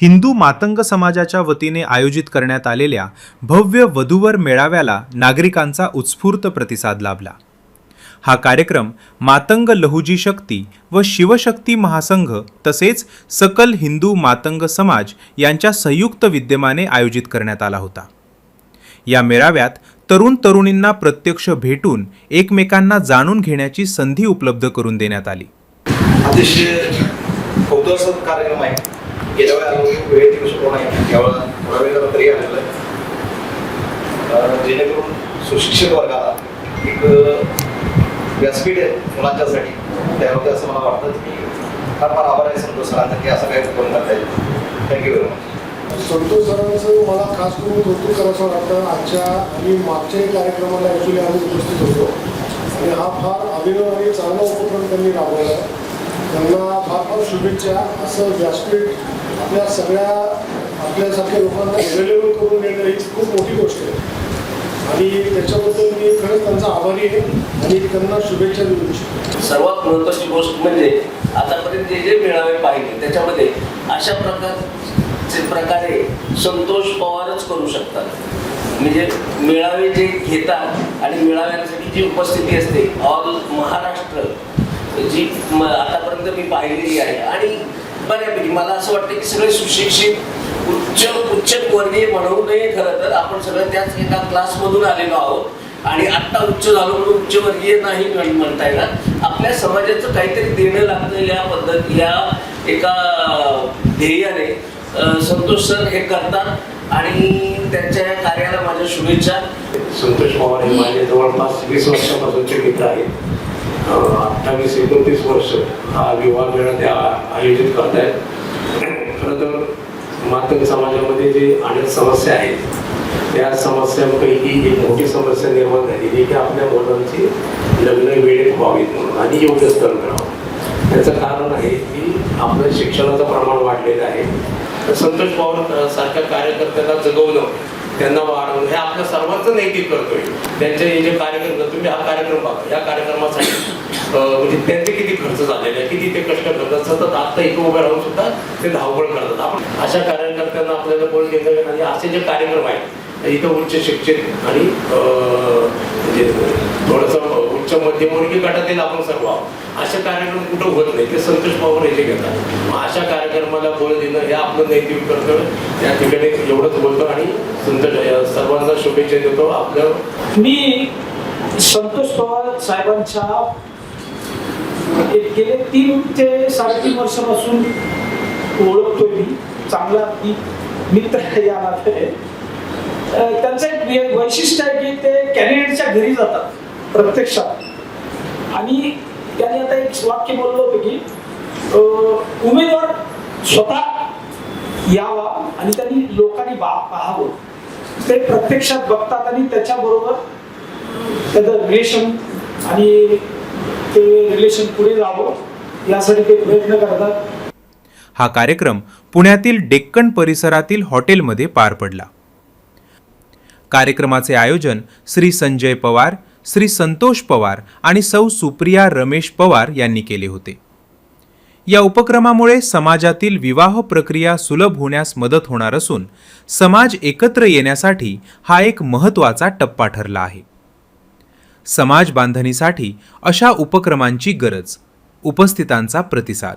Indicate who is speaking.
Speaker 1: हिंदू मातंग समाजाच्या वतीने आयोजित करण्यात आलेल्या भव्य वधूवर मेळाव्याला नागरिकांचा उत्स्फूर्त प्रतिसाद लाभला। हा कार्यक्रम मातंग लहुजी शक्ती व शिवशक्ती महासंघ तसेच सकल हिंदू मातंग समाज यांच्या संयुक्त विद्यमाने आयोजित करण्यात आला होता। या मेळाव्यात तरुण तरुणींना प्रत्यक्ष भेटून एकमेकांना जाणून घेण्याची संधी उपलब्ध करून देण्यात आली।
Speaker 2: अतिशय कौतुकास्पद कार्यक्रम आहे। गेल्या वेळेला दिवस कोण आहे त्यावेळेला थोडा वेळ तरी आलेला आहे, जेणेकरून सुशिक्षित वर्गाला एक व्यासपीठ आहे मुलांच्यासाठी। त्यामध्ये असं मला वाटतं की फार फार आभार आहे संतोष सरांचा की असं काही करून करता येईल। Thank you very much.
Speaker 3: संतोष सरांचं मला खास करून कौतुक करायचं वाटतं। आजच्या आणि मागच्याही कार्यक्रमाला ॲक्च्युली आम्ही उपस्थित होतो आणि हा फार अभिनव आणि चांगला उपक्रम त्यांनी राबवला आहे। त्यांना फार फार शुभेच्छा। असं व्यासपीठ आपल्या सगळ्या आपल्यासारख्या लोकांना अवेलेबल करून देणं ही खूप मोठी गोष्ट आहे आणि त्याच्याबद्दल मी खरंच त्यांचा आभारी आहे आणि त्यांना शुभेच्छा देऊ इच्छितो।
Speaker 4: सर्वात महत्त्वाची गोष्ट म्हणजे आतापर्यंत जे मेळावे पाहिले त्याच्यामध्ये अशा प्रकारे संतोष पवारच करू शकतात। म्हणजे मेळावे जे घेतात आणि मेळाव्यांसाठी जी उपस्थिती असते ऑल महाराष्ट्र जी आतापर्यंत मी पाहिलेली आहे आणि बऱ्यापैकी मला असं वाटतं की सगळे सुशिक्षित उच्च वर्गीय म्हणू नये। खरं तर आपण सगळं त्याच एका क्लासमधून आलेलो आहोत आणि आत्ता उच्च झालो म्हणून उच्च वर्गीय नाही म्हणता येणार। आपल्या समाजाचं काहीतरी देणं लागतं या पद्धत या एका ध्येयाने संतोष सर हे करतात आणि त्यांच्या या कार्याला माझ्या शुभेच्छा।
Speaker 5: संतोष पवार हे माझे जवळपास 20 वर्षापासूनचे मित्र आहेत। 28-29 वर्ष हा विवाह मेळा ते आयोजित करत आहेत। खरं तर मातंग समाजामध्ये जे अनेक समस्या आहेत त्या समस्यांपैकी एक मोठी समस्या निर्माण झालेली की आपल्या मुलांची लग्न वेळेत व्हावीत म्हणून आणि योग्य स्थळ मिळावं। त्याचं कारण आहे की आपलं शिक्षणाचं प्रमाण वाढलेलं आहे। संतोष पवार सारख्या कार्यकर्त्यांना जगवणं त्यांना वाढवणं हे आपल्या सर्वांचं नैतिक कर्तव्य। त्यांचे हे जे कार्यक्रम तुम्ही हा कार्यक्रम बघा, या कार्यक्रमासाठी म्हणजे त्यांचे किती खर्च झालेले आहे, किती ते कष्ट करतात, सतत आता इथं उभे राहून सुद्धा ते धावपळ करतात। आपण अशा कार्यकर्त्यांना आपल्याला बळ देणं आणि असे जे कार्यक्रम आहेत इथं उच्च शिक्षित आणि म्हणजे थोडंसं उच्च मध्यमवर्गीय गटातील आपण सर्व आहोत। अशा कार्यक्रम कुठं होत नाही, ते संतोष पवार हे जे घेतात। अशा कार्यक्रमाला बळ देणं हे आपलं नैतिक कर्तव्य। या ठिकाणी एवढंच बोलतो आणि संतोष सर्वांना शुभेच्छा देतो। आपलं
Speaker 6: मी संतोष पवार साहेबांच्या गेले 3 ते 3.5 वर्षापासून ओळखतोय मी, चांगला मित्र या नात्याने। त्यांचं एक वैशिष्ट्य आहे की ते कॅन्डिडेटच्या घरी जातात प्रत्यक्षात आणि त्यांनी आता एक वाक्य बोललं होतं की उमेदवार स्वतः यावा आणि त्यांनी लोकांनी पाहावं। ते प्रत्यक्षात बघतात आणि त्याच्याबरोबर त्याचं रिलेशन आणि ते रिलेशन पुढे जावं यासाठी ते प्रयत्न करतात।
Speaker 1: हा कार्यक्रम पुण्यातील डेक्कन परिसरातील हॉटेलमध्ये पार पडला। कार्यक्रमाचे आयोजन श्री संजय पवार, श्री संतोष पवार आणि सौ सुप्रिया रमेश पवार यांनी केले होते। या उपक्रमामुळे समाजातील विवाह प्रक्रिया सुलभ होण्यास मदत होणार असून समाज एकत्र येण्यासाठी हा एक महत्त्वाचा टप्पा ठरला आहे। समाज बांधणीसाठी अशा उपक्रमांची गरज। उपस्थितांचा प्रतिसाद।